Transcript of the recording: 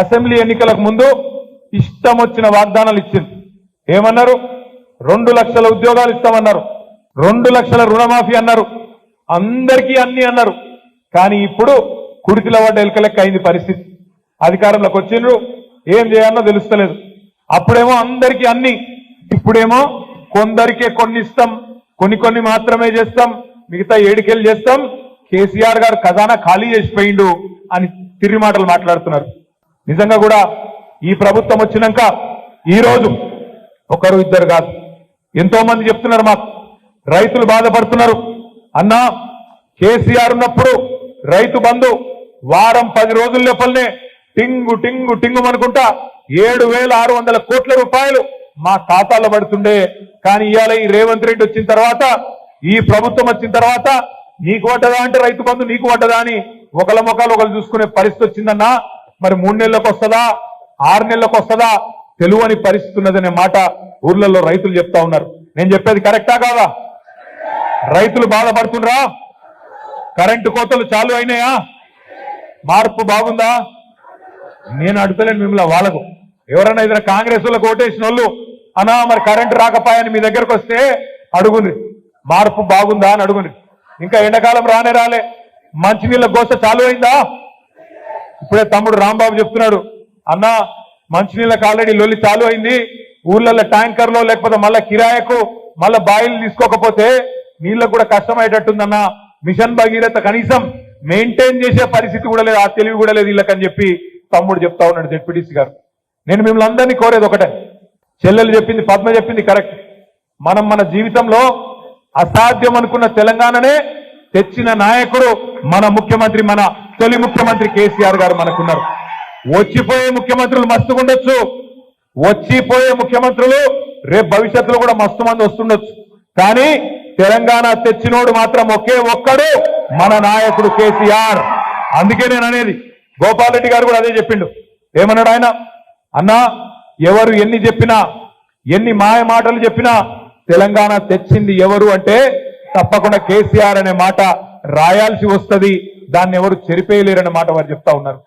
Assembly ఎన్నికలకు ముందు ఇష్టం వచ్చిన వాగ్దానాలు ఇచ్చింది. ఏమన్నారు? 2 లక్షల ఉద్యోగాలు ఇస్తామన్నారు, 2 లక్షల రుణమాఫీ అన్నారు, అందరికీ అన్ని అన్నారు. కానీ ఇప్పుడు కుడితిల పడ్డ ఎలకలెక్క అయింది పరిస్థితి. అధికారంలోకి వచ్చిండ్రు, ఏం చేయాలో తెలుస్తలేదు. అప్పుడేమో అందరికీ అన్ని, ఇప్పుడేమో కొందరికే కొన్ని ఇస్తాం, కొన్ని మాత్రమే చేస్తాం, మిగతా ఏడికెళ్ళి చేస్తాం. కేసీఆర్ గారు ఖజానా ఖాళీ చేసిపోయిండు అని తిరిగి మాటలు మాట్లాడుతున్నారు. నిజంగా కూడా ఈ ప్రభుత్వం వచ్చినాక ఈ రోజు ఒకరు ఇద్దరు కాదు, ఎంతో మంది చెప్తున్నారు, మాకు రైతులు బాధపడుతున్నారు. అన్నా, కేసీఆర్ ఉన్నప్పుడు రైతు బంధు వారం 10 రోజుల లోపలనే టింగు టింగు టింగు అనుకుంటా 7,600 కోట్ల రూపాయలు మా ఖాతాలో పడుతుండే. కానీ ఇవాళ ఈ రేవంత్ రెడ్డి వచ్చిన తర్వాత, ఈ ప్రభుత్వం వచ్చిన తర్వాత నీకు పడ్డదా అంటే రైతు బంధు నీకు పడ్డదా అని ఒకళ్ళ ముఖాలు ఒకళ్ళు చూసుకునే పరిస్థితి వచ్చిందన్నా. మరి 3 నెలలకు వస్తుందా, 6 నెలలకు వస్తుందా తెలువని పరిస్థితి ఉన్నదనే మాట ఊర్లలో రైతులు చెప్తా ఉన్నారు. నేను చెప్పేది కరెక్టా కాదా? రైతులు బాధపడుతుండ్రా? కరెంటు కోతలు చాలు అయినాయా? మార్పు బాగుందా? నేను అడుగుతలేను మిమ్మల్ని, వాళ్ళకు ఎవరైనా ఏదైనా కాంగ్రెస్ వాళ్ళకు ఓటేసిన వాళ్ళు అన్నా మరి కరెంటు రాకపోయాని మీ దగ్గరకు వస్తే అడుగుని, మార్పు బాగుందా అని అడుగుని. ఇంకా ఎండాకాలం రాలే, మంచినీళ్ళ గోస చాలు అయిందా? ఇప్పుడే తమ్ముడు రాంబాబు చెప్తున్నాడు, అన్నా మంచినీళ్ళకి ఆల్రెడీ లొల్లి చాలు అయింది, ఊర్లలో ట్యాంకర్లో లేకపోతే మళ్ళా కిరాయకు మళ్ళా బాయిలు తీసుకోకపోతే నీళ్ళకు కూడా కష్టమయ్యేటట్టుందన్నా. మిషన్ భగీరథ కనీసం మెయింటైన్ చేసే పరిస్థితి కూడా లేదు, ఆ తెలివి కూడా లేదు వీళ్ళకని చెప్పి తమ్ముడు చెప్తా ఉన్నాడు జెడ్పీటీసీ గారు. నేను మిమ్మల్ని అందరినీ కోరేది ఒకటే, చెల్లెలు చెప్పింది, పద్మ చెప్పింది కరెక్ట్. మనం మన జీవితంలో అసాధ్యం అనుకున్న తెలంగాణనే తెచ్చిన నాయకుడు మన ముఖ్యమంత్రి, మన తొలి ముఖ్యమంత్రి కేసీఆర్ గారు మనకున్నారు. వచ్చిపోయే ముఖ్యమంత్రులు మస్తుగా ఉండొచ్చు, వచ్చిపోయే ముఖ్యమంత్రులు రేపు భవిష్యత్తులో కూడా మస్తు మంది వస్తుండొచ్చు. కానీ తెలంగాణ తెచ్చినోడు మాత్రం ఒకే ఒక్కడు, మన నాయకుడు కేసీఆర్. అందుకే నేను అనేది, గోపాల్ రెడ్డి గారు కూడా అదే చెప్పిండు. ఏమన్నాడు ఆయన? అన్నా, ఎవరు ఎన్ని చెప్పినా, ఎన్ని మాయ మాటలు చెప్పినా తెలంగాణ తెచ్చింది ఎవరు అంటే తప్పకుండా కేసీఆర్ అనే మాట రాయాల్సి వస్తుంది, దాన్ని ఎవరు చెరిపేయలేరనే మాట వారు చెప్తా ఉన్నారు.